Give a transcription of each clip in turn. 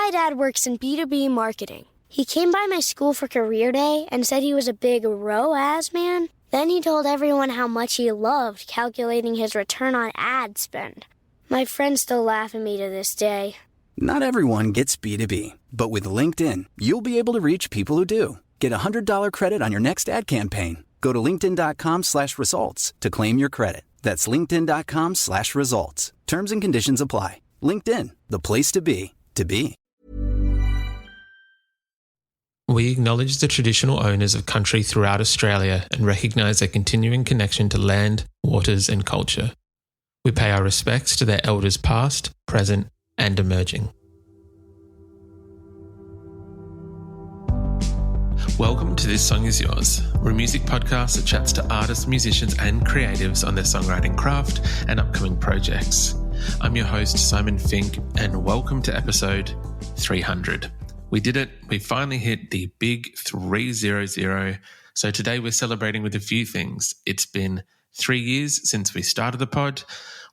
My dad works in B2B marketing. He came by my school for career day and said he was a big ROAS man. Then he told everyone how much he loved calculating his return on ad spend. My friends still laugh at me to this day. Not everyone gets B2B, but with LinkedIn, you'll be able to reach people who do. Get a $100 credit on your next ad campaign. Go to linkedin.com/results to claim your credit. That's linkedin.com/results. Terms and conditions apply. LinkedIn, the place to be, to be. We acknowledge the traditional owners of country throughout Australia and recognise their continuing connection to land, waters and culture. We pay our respects to their elders past, present and emerging. Welcome to This Song Is Yours. We're a music podcast that chats to artists, musicians and creatives on their songwriting craft and upcoming projects. I'm your host, Simon Fink, and welcome to episode 300. We did it. We finally hit the big 300. So today we're celebrating with a few things. It's been 3 years since we started the pod.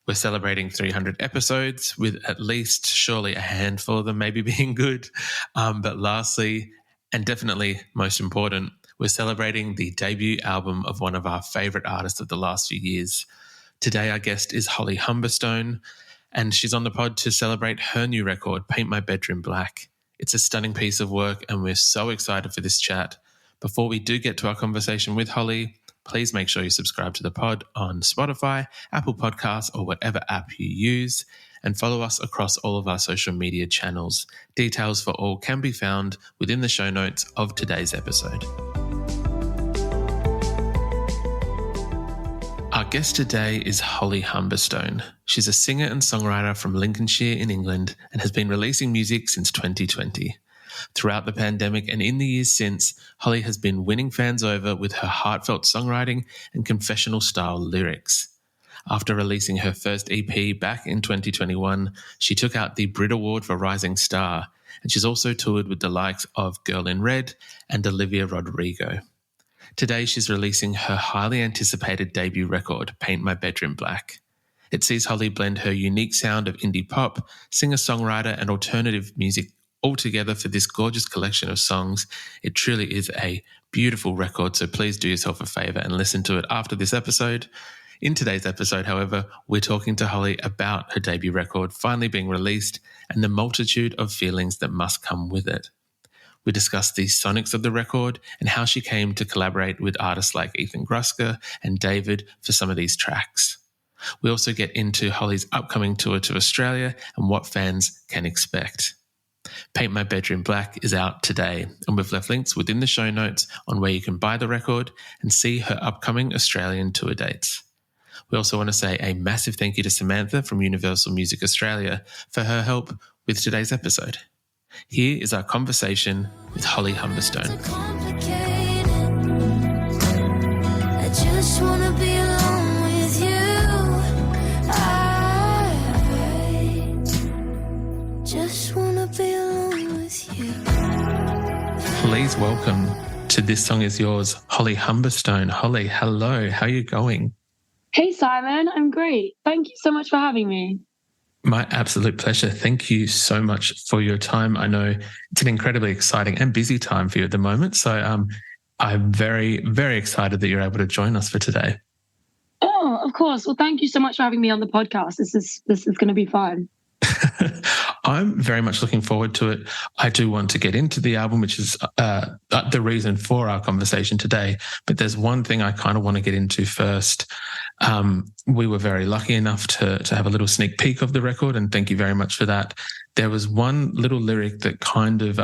We're celebrating 300 episodes with at least surely a handful of them maybe being good. But lastly, and definitely most important, we're celebrating the debut album of one of our favourite artists of the last few years. Today our guest is Holly Humberstone, and she's on the pod to celebrate her new record, Paint My Bedroom Black. It's a stunning piece of work and we're so excited for this chat. Before we do get to our conversation with Holly, please make sure you subscribe to the pod on Spotify, Apple Podcasts or whatever app you use, and follow us across all of our social media channels. Details for all can be found within the show notes of today's episode. Our guest today is Holly Humberstone. She's a singer and songwriter from Lincolnshire in England and has been releasing music since 2020. Throughout the pandemic and in the years since, Holly has been winning fans over with her heartfelt songwriting and confessional style lyrics. After releasing her first EP back in 2021, she took out the Brit Award for Rising Star, and she's also toured with the likes of Girl in Red and Olivia Rodrigo. Today, she's releasing her highly anticipated debut record, Paint My Bedroom Black. It sees Holly blend her unique sound of indie pop, singer-songwriter and alternative music all together for this gorgeous collection of songs. It truly is a beautiful record, so please do yourself a favour and listen to it after this episode. In today's episode, however, we're talking to Holly about her debut record finally being released and the multitude of feelings that must come with it. We discuss the sonics of the record and how she came to collaborate with artists like Ethan Gruska and David for some of these tracks. We also get into Holly's upcoming tour to Australia and what fans can expect. Paint My Bedroom Black is out today, and we've left links within the show notes on where you can buy the record and see her upcoming Australian tour dates. We also want to say a massive thank you to Samantha from Universal Music Australia for her help with today's episode. Here is our conversation with Holly Humberstone. I just want to be alone with you. I just want to be alone with you. Please welcome to This Song Is Yours, Holly Humberstone. Holly, hello. How are you going? Hey, Simon. I'm great. Thank you so much for having me. My absolute pleasure. Thank you so much for your time. I know it's an incredibly exciting and busy time for you at the moment. So I'm very, very excited that you're able to join us for today. Oh, of course. Well, thank you so much for having me on the podcast. This is going to be fun. I'm very much looking forward to it. I do want to get into the album, which is the reason for our conversation today. But there's one thing I kind of want to get into first. We were very lucky enough to have a little sneak peek of the record, and thank you very much for that. There was one little lyric that kind of,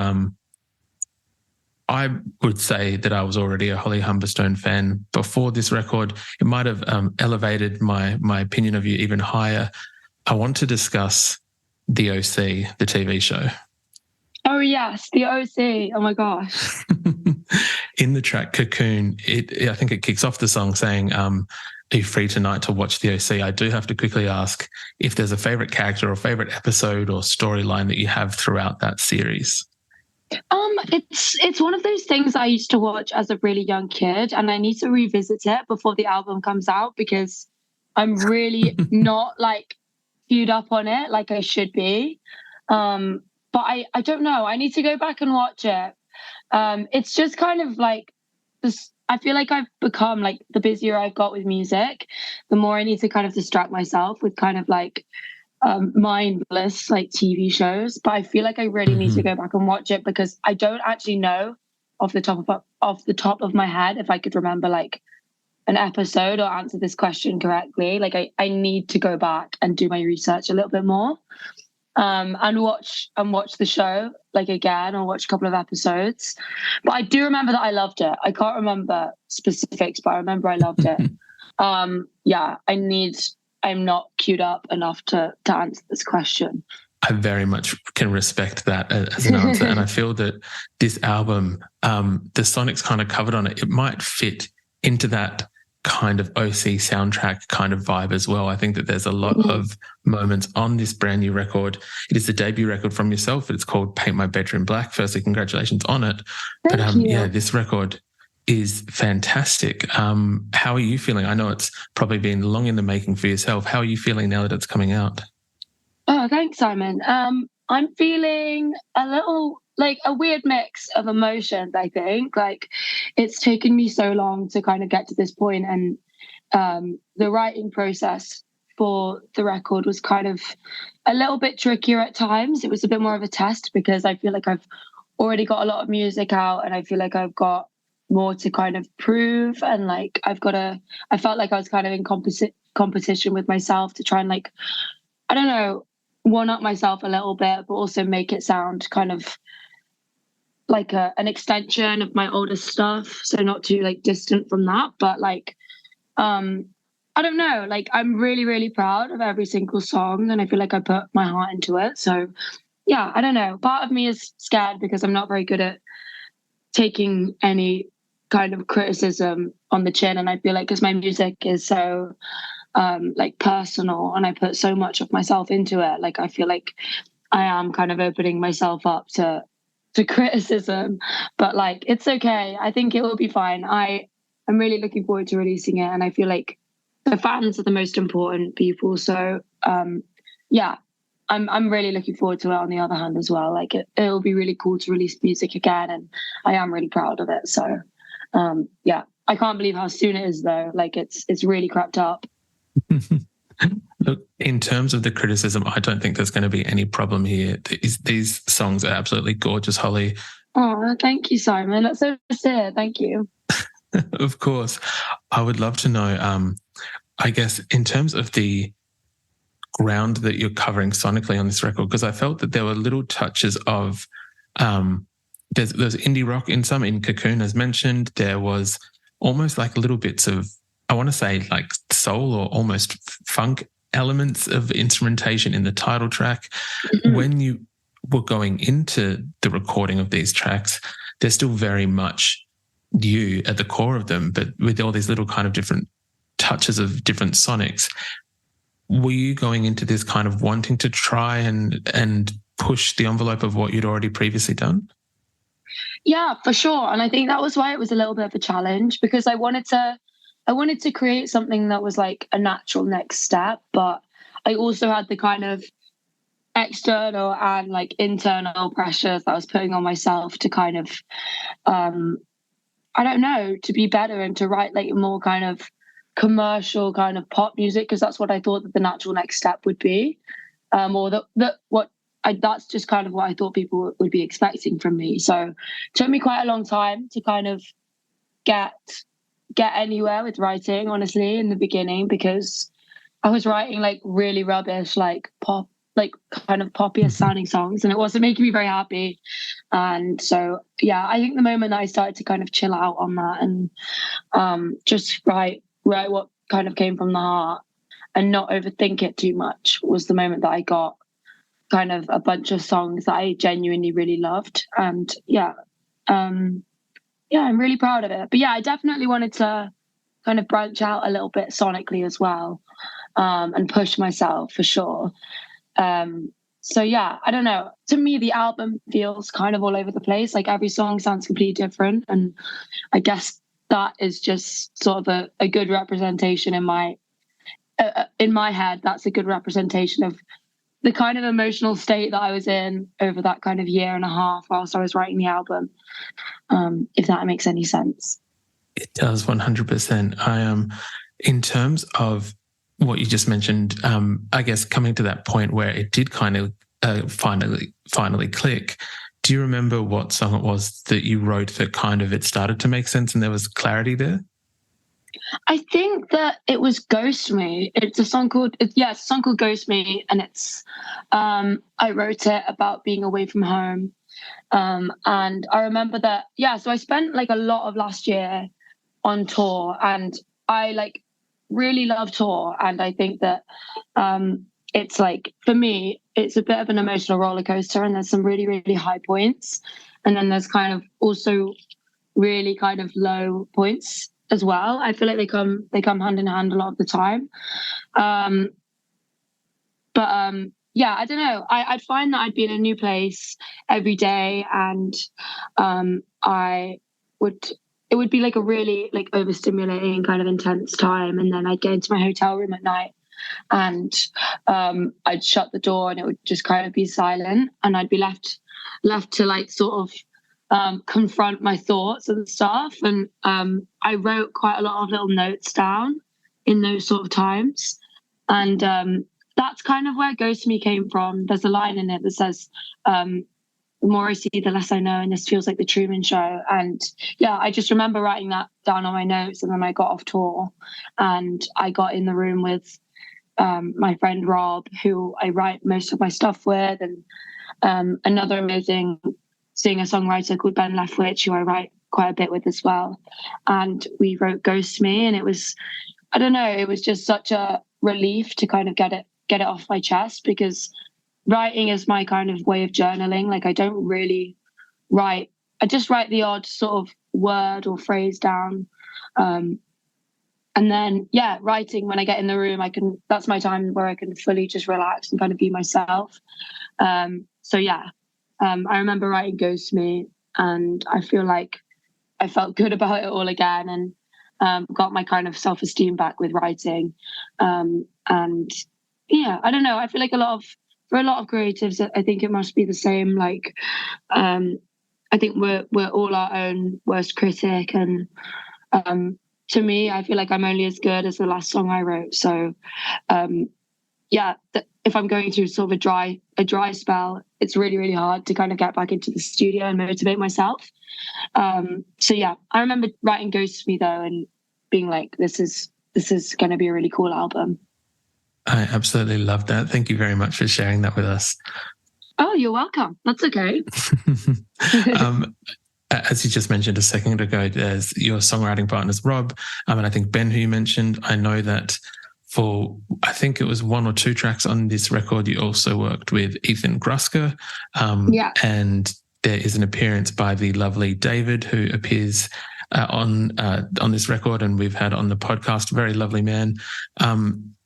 I would say that I was already a Holly Humberstone fan before this record. It might have elevated my opinion of you even higher. I want to discuss The OC, the TV show. Oh, yes, The OC. Oh, my gosh. In the track Cocoon, I think it kicks off the song saying, are you free tonight to watch The OC? I do have to quickly ask if there's a favourite character or favourite episode or storyline that you have throughout that series. It's one of those things I used to watch as a really young kid, and I need to revisit it before the album comes out because I'm really not queued up on it like I should be. but I don't know. I need to go back and watch it. It's just kind of like this. I feel like I've become like, the busier I've got with music, the more I need to kind of distract myself with kind of like mindless like TV shows. But I feel like I really need to go back and watch it, because I don't actually know off the top of my head if I could remember like an episode or answer this question correctly. Like I need to go back and do my research a little bit more. And watch the show like again, or watch a couple of episodes. But I do remember that I loved it. I can't remember specifics, but I remember I loved it. I'm not queued up enough to answer this question. I very much can respect that as an answer. And I feel that this album, the sonics kind of covered on it, it might fit into that kind of OC soundtrack kind of vibe as well. I think that there's a lot of moments on this brand new record. It is the debut record from yourself. It's called Paint My Bedroom Black. Firstly, congratulations on it. Thank you. Yeah, this record is fantastic. How are you feeling? I know it's probably been long in the making for yourself. How are you feeling now that it's coming out? Oh, thanks, Simon. I'm feeling a little like a weird mix of emotions, I think. Like, it's taken me so long to kind of get to this point, and the writing process for the record was kind of a little bit trickier at times. It was a bit more of a test, because I feel like I've already got a lot of music out, and I feel like I've got more to kind of prove, and like I felt like I was kind of in competition with myself to try and like, I don't know, one up myself a little bit, but also make it sound kind of like an extension of my older stuff. So not too like distant from that, but like, I don't know, like I'm really, really proud of every single song, and I feel like I put my heart into it. So yeah, I don't know. Part of me is scared because I'm not very good at taking any kind of criticism on the chin. And I feel like because my music is so like personal, and I put so much of myself into it, like I feel like I am kind of opening myself up to criticism, but like it's okay. I think it will be fine. I'm really looking forward to releasing it, and I feel like the fans are the most important people. So yeah, I'm really looking forward to it. On the other hand, as well, like it'll be really cool to release music again, and I am really proud of it. So yeah, I can't believe how soon it is though. Like it's really crept up. Look, in terms of the criticism, I don't think there's going to be any problem here. These songs are absolutely gorgeous, Holly. Oh, thank you, Simon. That's so sincere. Thank you. Of course. I would love to know, I guess, in terms of the ground that you're covering sonically on this record, because I felt that there were little touches of, there's indie rock in some, in Cocoon as mentioned. There was almost like little bits of, I want to say like soul or almost funk elements of instrumentation in the title track. Mm-hmm. When you were going into the recording of these tracks, they're still very much you at the core of them, but with all these little kind of different touches of different sonics. Were you going into this kind of wanting to try and push the envelope of what you'd already previously done? Yeah, for sure. And I think that was why it was a little bit of a challenge, because I wanted to create something that was like a natural next step, but I also had the kind of external and like internal pressures that I was putting on myself to kind of, I don't know, to be better and to write like more kind of commercial kind of pop music, because that's what I thought that the natural next step would be, or that's just kind of what I thought people would be expecting from me. So it took me quite a long time to kind of get anywhere with writing, honestly, in the beginning, because I was writing like really rubbish, like pop, like kind of poppier sounding songs, and it wasn't making me very happy. And so, yeah, I think the moment that I started to kind of chill out on that and just write what kind of came from the heart and not overthink it too much was the moment that I got kind of a bunch of songs that I genuinely really loved. And yeah, I'm really proud of it. But yeah, I definitely wanted to kind of branch out a little bit sonically as well, and push myself for sure. So yeah, I don't know. To me, the album feels kind of all over the place. Like every song sounds completely different. And I guess that is just sort of a good representation in my head. That's a good representation of the kind of emotional state that I was in over that kind of year and a half whilst I was writing the album, if that makes any sense. It does, 100%. In terms of what you just mentioned, I guess coming to that point where it did kind of finally click, do you remember what song it was that you wrote that kind of it started to make sense and there was clarity there? I think that it was Ghost Me. It's a song called Ghost Me, and it's I wrote it about being away from home. And I remember that, so I spent like a lot of last year on tour, and I like really love tour, and I think that it's like, for me, it's a bit of an emotional roller coaster, and there's some really, really high points, and then there's kind of also really kind of low points as well. I feel like they come hand in hand a lot of the time. I don't know. I'd find that I'd be in a new place every day, and it would be like a really like overstimulating kind of intense time. And then I'd get into my hotel room at night, and I'd shut the door, and it would just kind of be silent, and I'd be left to like sort of confront my thoughts and stuff. And I wrote quite a lot of little notes down in those sort of times. And that's kind of where Ghost Me came from. There's a line in it that says, the more I see, the less I know, and this feels like the Truman Show. And I just remember writing that down on my notes, and then I got off tour and I got in the room with my friend Rob, who I write most of my stuff with, and another amazing singer-songwriter called Ben Leftwich, who I write quite a bit with as well. And we wrote Ghost Me, and it was, I don't know, it was just such a relief to kind of get it off my chest, because writing is my kind of way of journaling. Like, I don't really write, I just write the odd sort of word or phrase down. And then, writing, when I get in the room, that's my time where I can fully just relax and kind of be myself. I remember writing Ghost Me, and I feel like I felt good about it all again, and got my kind of self-esteem back with writing. I don't know. I feel like for a lot of creatives, I think it must be the same. Like, I think we're all our own worst critic, and to me, I feel like I'm only as good as the last song I wrote. So, if I'm going through sort of a dry spell, it's really, really hard to kind of get back into the studio and motivate myself. I remember writing Ghost Me though, and being like, this is going to be a really cool album. I absolutely love that. Thank you very much for sharing that with us. Oh, you're welcome. That's okay. As you just mentioned a second ago, there's your songwriting partners, Rob, and I think Ben, who you mentioned. I know that for, I think it was 1 or 2 tracks on this record, you also worked with Ethan Gruska. And there is an appearance by the lovely David, who appears on this record, and we've had on the podcast. Very lovely man.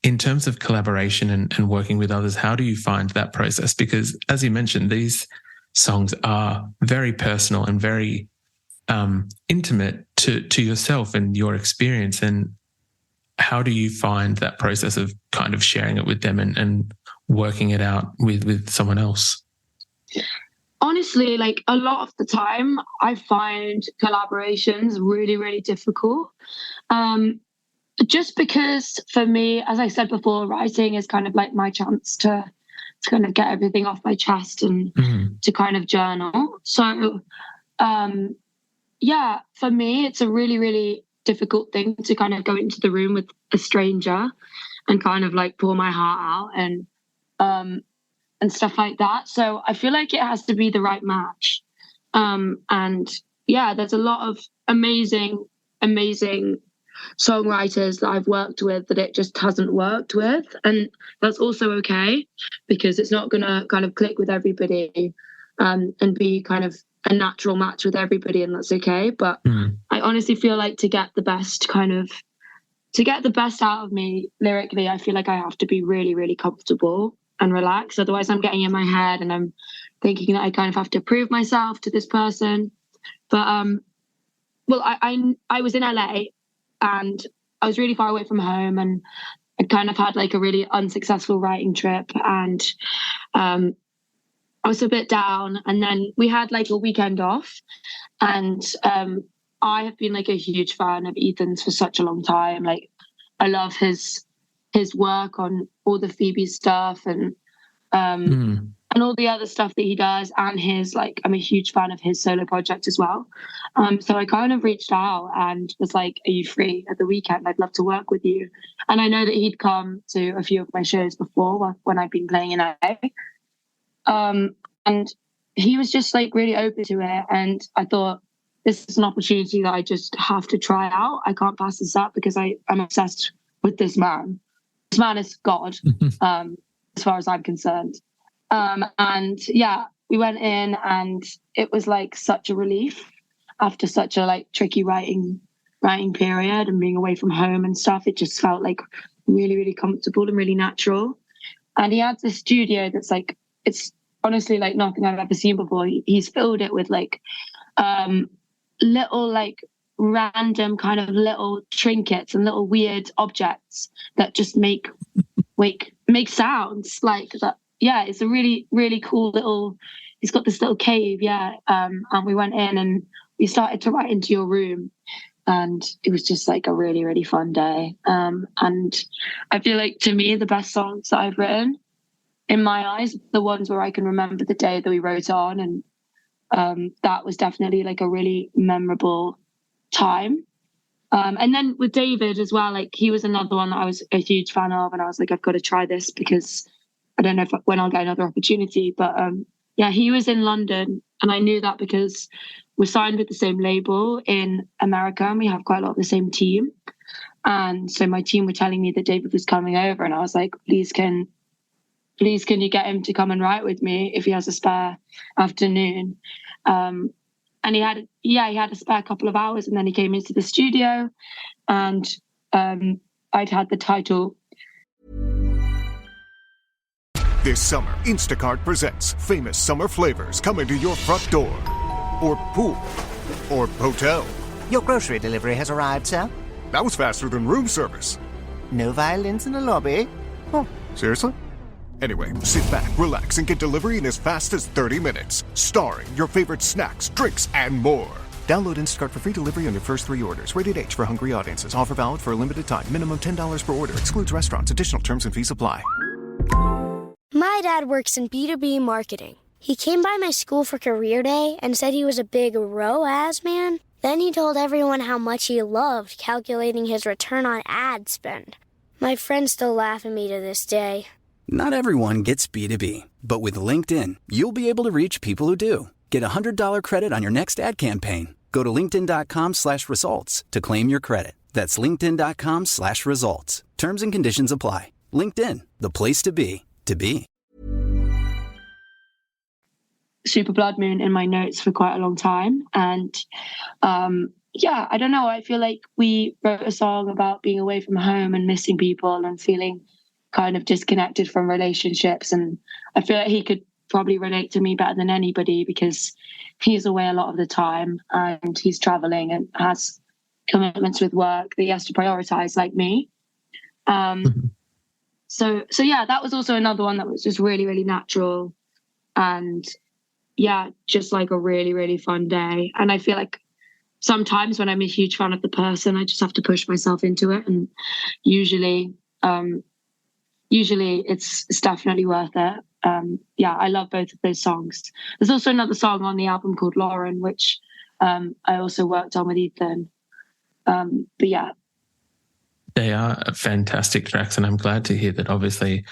In terms of collaboration and working with others, how do you find that process? Because as you mentioned, these songs are very personal and very intimate to yourself and your experience. And how do you find that process of kind of sharing it with them and working it out with someone else? Honestly, like, a lot of the time I find collaborations really, really difficult. Just because for me, as I said before, writing is kind of like my chance to kind of get everything off my chest and to kind of journal. So, for me, it's a really, really difficult thing to kind of go into the room with a stranger and kind of like pour my heart out and stuff like that. So I feel like it has to be the right match. There's a lot of amazing songwriters that I've worked with that it just hasn't worked with, and that's also okay, because it's not gonna kind of click with everybody and be kind of a natural match with everybody, and that's okay. But I honestly feel like to get the best out of me lyrically, I feel like I have to be really, really comfortable and relaxed. Otherwise I'm getting in my head and I'm thinking that I kind of have to prove myself to this person. But I was in LA, and I was really far away from home, and I kind of had like a really unsuccessful writing trip, and I was a bit down. And then we had like a weekend off, and I have been like a huge fan of Ethan's for such a long time. Like, I love his work on all the Phoebe stuff and all the other stuff that he does, and his, like, I'm a huge fan of his solo project as well. So I kind of reached out and was like, are you free at the weekend? I'd love to work with you. And I know that he'd come to a few of my shows before when I've been playing in LA. And he was just like really open to it. And I thought, this is an opportunity that I just have to try out. I can't pass this up because I'm obsessed with this man. This man is God, as far as I'm concerned. And yeah, we went in, and it was like such a relief after such a like tricky writing period and being away from home and stuff. It just felt like really, really comfortable and really natural. And he had this studio that's like, it's honestly like nothing I've ever seen before. He's filled it with like little like random kind of little trinkets and little weird objects that just make sounds like that. Yeah, it's a really, really cool little, he's got this little cave, yeah. And we went in and we started to write into your room, and it was just like a really, really fun day. And I feel like, to me, the best songs that I've written, in my eyes, the ones where I can remember the day that we wrote on, and that was definitely like a really memorable time. And then with David as well, like, he was another one that I was a huge fan of, and I was like, I've got to try this because I don't know when I'll get another opportunity. But yeah, he was in London, and I knew that because we're signed with the same label in America, and we have quite a lot of the same team. And so my team were telling me that David was coming over, and I was like, please can you get him to come and write with me if he has a spare afternoon? And he had a spare couple of hours, and then he came into the studio, and I'd had the title. This summer, Instacart presents famous summer flavors coming to your front door. Or pool. Or hotel. Your grocery delivery has arrived, sir. That was faster than room service. No violins in the lobby. Oh, seriously? Anyway, sit back, relax, and get delivery in as fast as 30 minutes. Starring your favorite snacks, drinks, and more. Download Instacart for free delivery on your first 3 orders. Rated H for hungry audiences. Offer valid for a limited time. Minimum $10 per order. Excludes restaurants. Additional terms and fees apply. My dad works in B2B marketing. He came by my school for career day and said he was a big ROAS man. Then he told everyone how much he loved calculating his return on ad spend. My friends still laugh at me to this day. Not everyone gets B2B, but with LinkedIn, you'll be able to reach people who do. Get a $100 credit on your next ad campaign. Go to linkedin.com/results to claim your credit. That's linkedin.com/results. Terms and conditions apply. LinkedIn, the place to be, to be. Super Blood Moon in my notes for quite a long time. And yeah, I don't know. I feel like we wrote a song about being away from home and missing people and feeling kind of disconnected from relationships. And I feel like he could probably relate to me better than anybody because he's away a lot of the time and he's traveling and has commitments with work that he has to prioritize, like me. So yeah, that was also another one that was just really, really natural. And yeah, just like a really, really fun day. And I feel like sometimes when I'm a huge fan of the person, I just have to push myself into it. And usually it's definitely worth it. Yeah, I love both of those songs. There's also another song on the album called Lauren, which I also worked on with Ethan. But yeah. They are fantastic tracks, and I'm glad to hear that obviously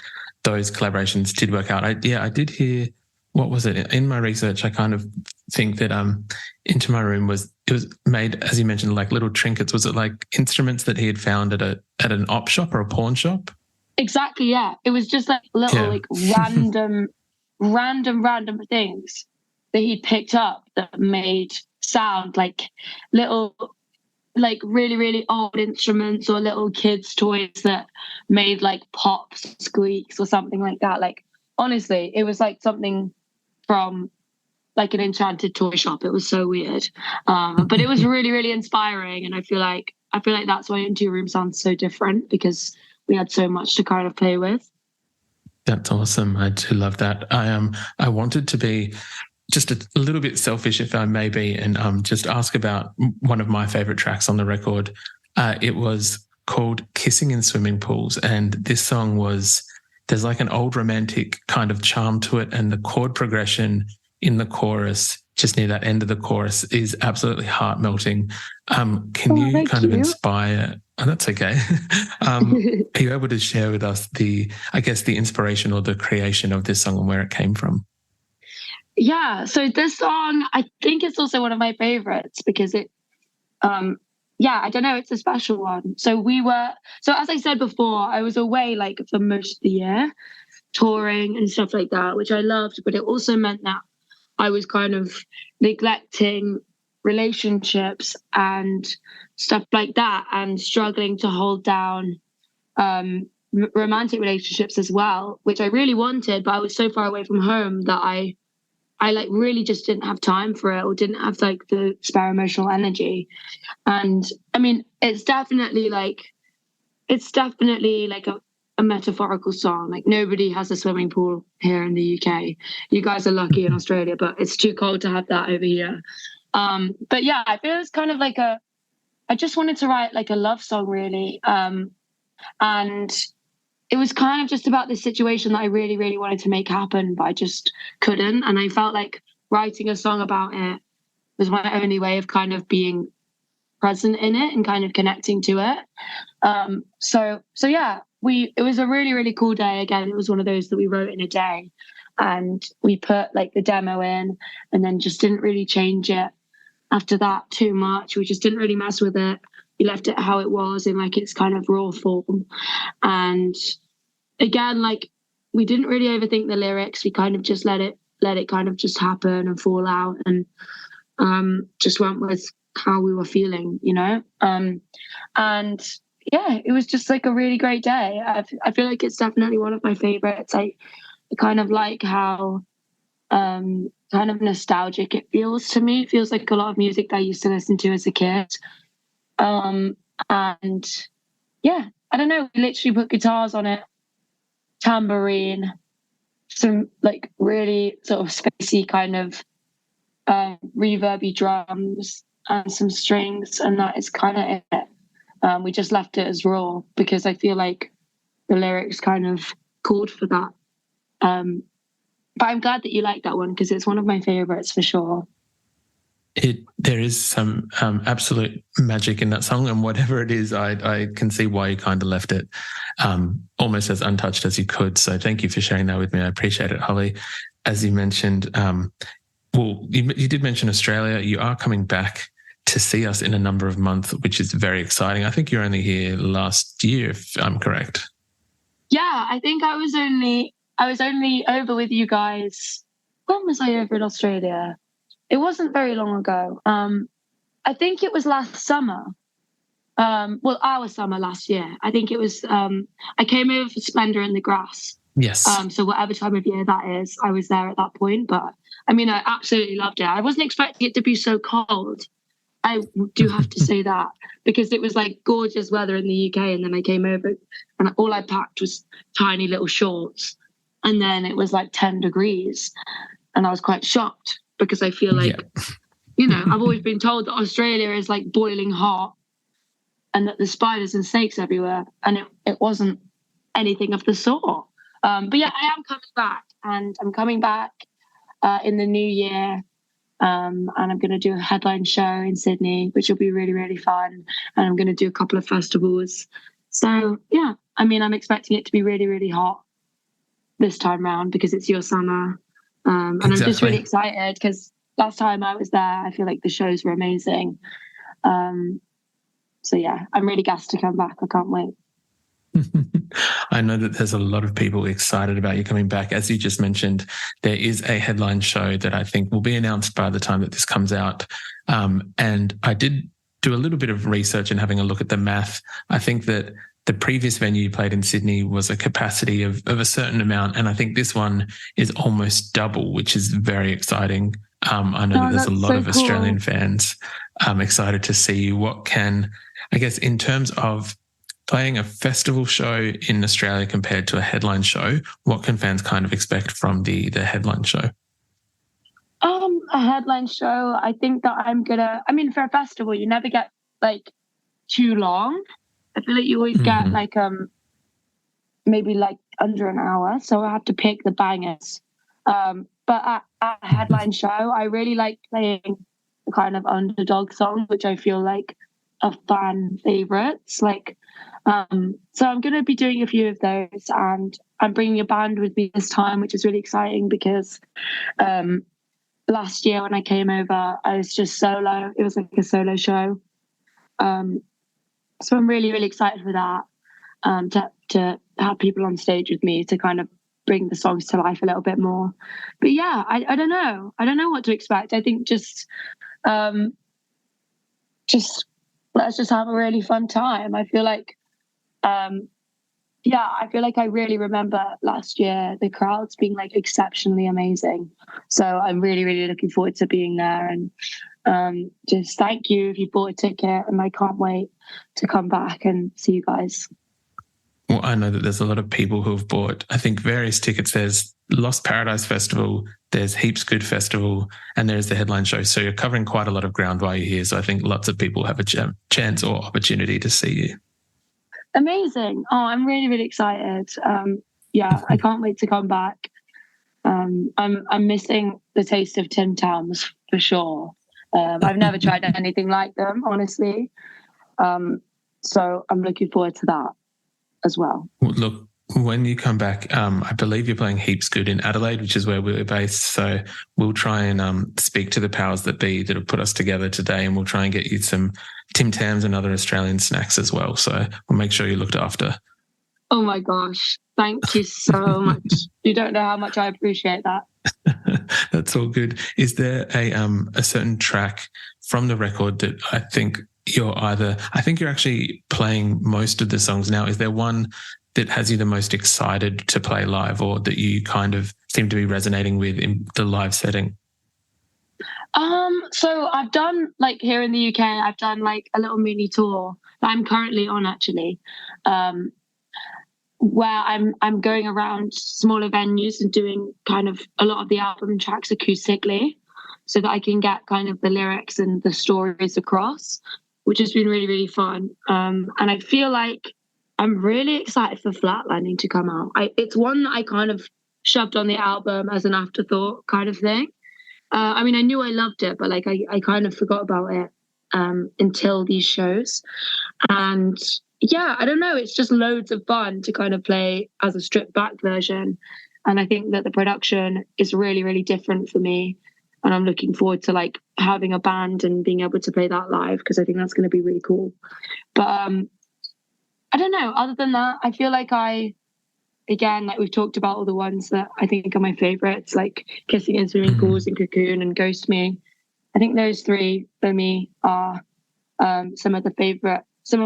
those collaborations did work out. I did hear, what was it? In my research, I kind of think that Into My Room was made, as you mentioned, like little trinkets. Was it like instruments that he had found at an op shop or a pawn shop? Exactly, yeah. It was just like little like random things that he picked up that made sound, like little like really, really old instruments or little kids' toys that made like pops, squeaks or something like that. Like honestly, it was like something from like an enchanted toy shop. It was so weird. But it was really, really inspiring. And I feel like that's why Into Your Room sounds so different, because we had so much to kind of play with. That's awesome. I do love that. I wanted to be just a little bit selfish, if I may be, and just ask about one of my favorite tracks on the record. It was called Kissing in Swimming Pools. And this song there's like an old romantic kind of charm to it. And the chord progression in the chorus, just near that end of the chorus, is absolutely heart-melting. Can you kind of inspire... Oh, that's okay. Are you able to share with us the inspiration or the creation of this song and where it came from? Yeah, so this song, I think it's also one of my favorites because it, I don't know, it's a special one. So as I said before, I was away like for most of the year, touring and stuff like that, which I loved, but it also meant that I was kind of neglecting relationships and stuff like that and struggling to hold down romantic relationships as well, which I really wanted, but I was so far away from home that I like really just didn't have time for it or didn't have like the spare emotional energy. And I mean, it's definitely like a metaphorical song. Like nobody has a swimming pool here in the UK. You guys are lucky in Australia, but it's too cold to have that over here. But yeah, I feel it's kind of like I just wanted to write like a love song really. And it was kind of just about this situation that I really, really wanted to make happen, but I just couldn't. And I felt like writing a song about it was my only way of kind of being present in it and kind of connecting to it. So yeah, it was a really, really cool day. Again, it was one of those that we wrote in a day, and we put like the demo in and then just didn't really change it after that too much. We just didn't really mess with it. We left it how it was in like its kind of raw form. And again, like we didn't really overthink the lyrics. We kind of just let it kind of just happen and fall out, and just went with how we were feeling, you know? And yeah, it was just like a really great day. I feel like it's definitely one of my favorites. I kind of like how kind of nostalgic it feels to me. It feels like a lot of music that I used to listen to as a kid. And yeah, I don't know, we literally put guitars on it, tambourine, some like really sort of spacey kind of reverby drums and some strings, and that is kind of it. We just left it as raw because I feel like the lyrics kind of called for that. But I'm glad that you like that one because it's one of my favorites for sure. There is some absolute magic in that song, and whatever it is, I can see why you kind of left it almost as untouched as you could. So thank you for sharing that with me. I appreciate it, Holly. As you mentioned, you did mention Australia. You are coming back to see us in a number of months, which is very exciting. I think you were only here last year, if I'm correct. Yeah, I think I was only over with you guys. When was I over in Australia? It wasn't very long ago. I think it was last summer. Our summer last year. I think it was, I came over for Splendour in the Grass. Yes. So whatever time of year that is, I was there at that point. But I mean, I absolutely loved it. I wasn't expecting it to be so cold. I do have to say that, because it was like gorgeous weather in the UK. And then I came over and all I packed was tiny little shorts. And then it was like 10 degrees. And I was quite shocked because I feel like, you know, I've always been told that Australia is like boiling hot and that there's spiders and snakes everywhere. And it wasn't anything of the sort. But yeah, I am coming back, and I'm coming back in the new year. And I'm going to do a headline show in Sydney, which will be really, really fun. And I'm going to do a couple of festivals. So yeah, I mean, I'm expecting it to be really, really hot this time round because it's your summer. And I'm just really excited because last time I was there, I feel like the shows were amazing. So yeah, I'm really gassed to come back. I can't wait. I know that there's a lot of people excited about you coming back. As you just mentioned, there is a headline show that I think will be announced by the time that this comes out. And I did do a little bit of research and having a look at the math. I think that the previous venue you played in Sydney was a capacity of a certain amount. And I think this one is almost double, which is very exciting. I know that there's a lot of Australian fans excited to see you. What can, I guess, in terms of playing a festival show in Australia compared to a headline show, what can fans kind of expect from the headline show? A headline show, I think that for a festival, you never get like too long. I feel like you always get like maybe like under an hour. So I have to pick the bangers. But at a headline show, I really like playing the kind of underdog songs, which I feel like are fan favorites. Like, so I'm going to be doing a few of those, and I'm bringing a band with me this time, which is really exciting because last year when I came over, I was just solo. It was like a solo show. So I'm really, really excited for that, to have people on stage with me to kind of bring the songs to life a little bit more. But yeah, I don't know. I don't know what to expect. I think just let's just have a really fun time. I feel like, I really remember last year the crowds being like exceptionally amazing. So I'm really, really looking forward to being there, and just thank you if you bought a ticket, and I can't wait to come back and see you guys. Well, I know that there's a lot of people who have bought, I think, various tickets. There's Lost Paradise Festival, there's Heaps Good Festival, and there's the headline show. So you're covering quite a lot of ground while you're here. So I think lots of people have a chance or opportunity to see you. Amazing. Oh, I'm really, really excited. I can't wait to come back. I'm missing the taste of Tim Tams for sure. I've never tried anything like them, honestly. So I'm looking forward to that as well. Look, when you come back, I believe you're playing Heaps Good in Adelaide, which is where we're based. So we'll try and speak to the powers that be that have put us together today, and we'll try and get you some Tim Tams and other Australian snacks as well. So we'll make sure you're looked after. Oh my gosh. Thank you so much. You don't know how much I appreciate that. That's all good. Is there a certain track from the record that I think you're actually playing most of the songs now? Is there one that has you the most excited to play live, or that you kind of seem to be resonating with in the live setting? So I've done, like, here in the UK, I've done like a little mini tour that I'm currently on actually, where I'm going around smaller venues and doing kind of a lot of the album tracks acoustically, so that I can get kind of the lyrics and the stories across, which has been really, really fun. And I feel like I'm really excited for Flatlining to come out. It's one that I kind of shoved on the album as an afterthought kind of thing. I knew I loved it, but like I kind of forgot about it until these shows. And yeah, I don't know. It's just loads of fun to kind of play as a stripped back version. And I think that the production is really, really different for me. And I'm looking forward to like having a band and being able to play that live, because I think that's going to be really cool. But I don't know. Other than that, I feel like like we've talked about all the ones that I think are my favorites, like Kissing in Swimming Pools and Cocoon and Ghost Me. I think those three for me are some of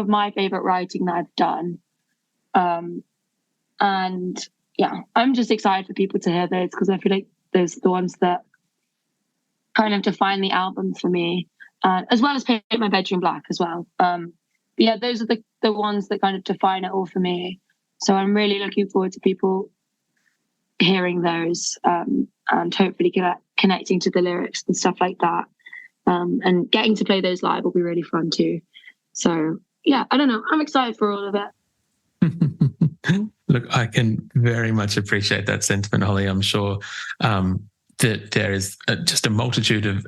my favorite writing that I've done. And yeah, I'm just excited for people to hear those, because I feel like those are the ones that kind of define the album for me, as well as Paint My Bedroom Black as well. Yeah, those are the ones that kind of define it all for me. So I'm really looking forward to people hearing those, and hopefully connecting to the lyrics and stuff like that. And getting to play those live will be really fun too. So yeah, I don't know. I'm excited for all of it. Look, I can very much appreciate that sentiment, Holly. I'm sure that there is just a multitude of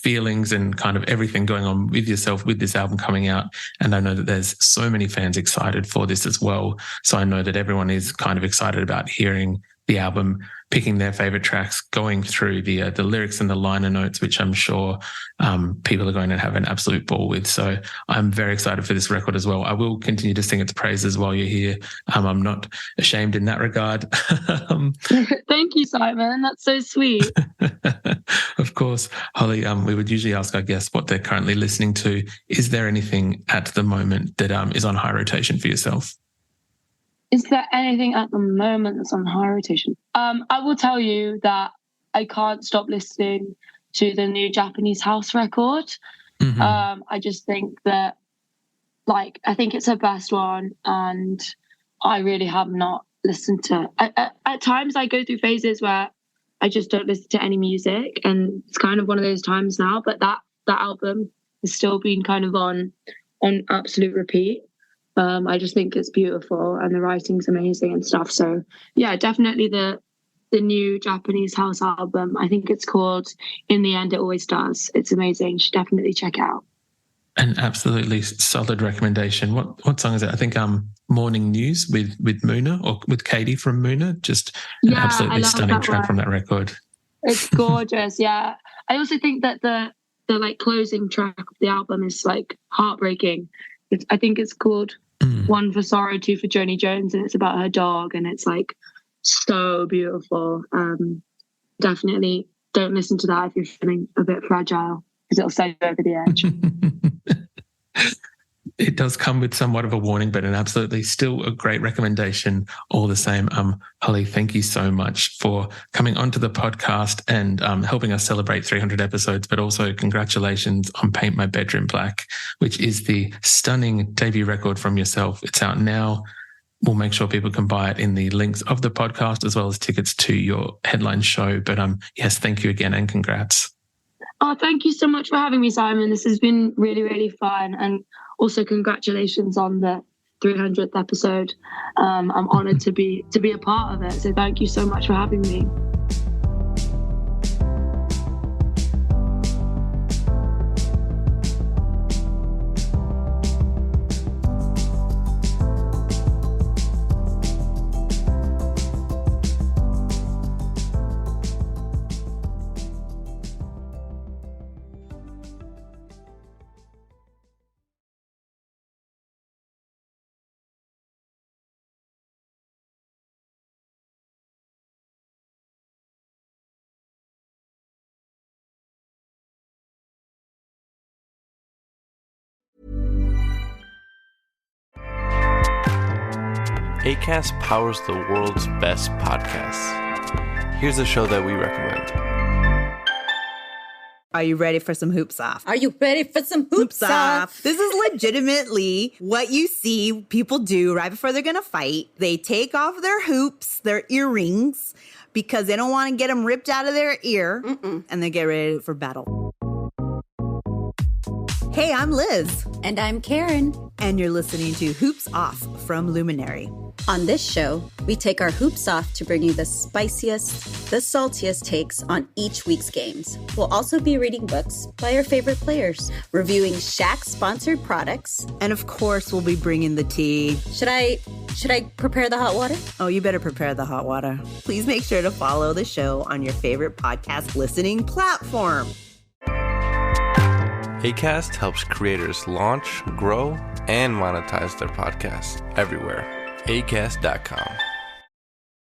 feelings and kind of everything going on with yourself with this album coming out. And I know that there's so many fans excited for this as well. So I know that everyone is kind of excited about hearing the album, picking their favorite tracks, going through the lyrics and the liner notes, which I'm sure people are going to have an absolute ball with. So I'm very excited for this record as well. I will continue to sing its praises while you're here. I'm not ashamed in that regard. Thank you, Simon. That's so sweet. Of course, Holly, we would usually ask our guests what they're currently listening to. Is there anything at the moment that is on high rotation for yourself? Is there anything at the moment that's on high rotation? I will tell you that I can't stop listening to the new Japanese house record. Mm-hmm. I just think that Like, I think it's her best one, and I really have not listened to at times I go through phases where I just don't listen to any music, and it's kind of one of those times now, but that album has still been kind of on absolute repeat. I just think it's beautiful and the writing's amazing and stuff. So yeah, definitely the new Japanese house album. I think it's called In the End It Always Does. It's amazing. You should definitely check it out. An absolutely solid recommendation. What song is it? I think Morning News with Moona, or with Katie from Moona. Just an absolutely stunning track from that record. It's gorgeous. Yeah. I also think that the like closing track of the album is like heartbreaking. I think it's called One for Sorrow, Two for Joni Jones, and it's about her dog, and it's like so beautiful. Definitely don't listen to that if you're feeling a bit fragile, because it'll send you over the edge. It does come with somewhat of a warning, but an absolutely still a great recommendation all the same. Holly, thank you so much for coming onto the podcast and helping us celebrate 300 episodes, but also congratulations on Paint My Bedroom Black, which is the stunning debut record from yourself. It's out now. We'll make sure people can buy it in the links of the podcast, as well as tickets to your headline show. But yes, thank you again and congrats. Oh, thank you so much for having me, Simon. This has been really, really fun. And also congratulations on the 300th episode. I'm honoured to be a part of it. So thank you so much for having me. Acast powers the world's best podcasts. Here's a show that we recommend. Are you ready for some hoops off? Are you ready for some hoops off? This is legitimately what you see people do right before they're going to fight. They take off their hoops, their earrings, because they don't want to get them ripped out of their ear, and they get ready for battle. Hey, I'm Liz. And I'm Karen. And you're listening to Hoops Off from Luminary. On this show, we take our hoops off to bring you the spiciest, the saltiest takes on each week's games. We'll also be reading books by our favorite players, reviewing Shaq-sponsored products. And of course, we'll be bringing the tea. Should I prepare the hot water? Oh, you better prepare the hot water. Please make sure to follow the show on your favorite podcast listening platform. Acast helps creators launch, grow, and monetize their podcasts everywhere. Acast.com.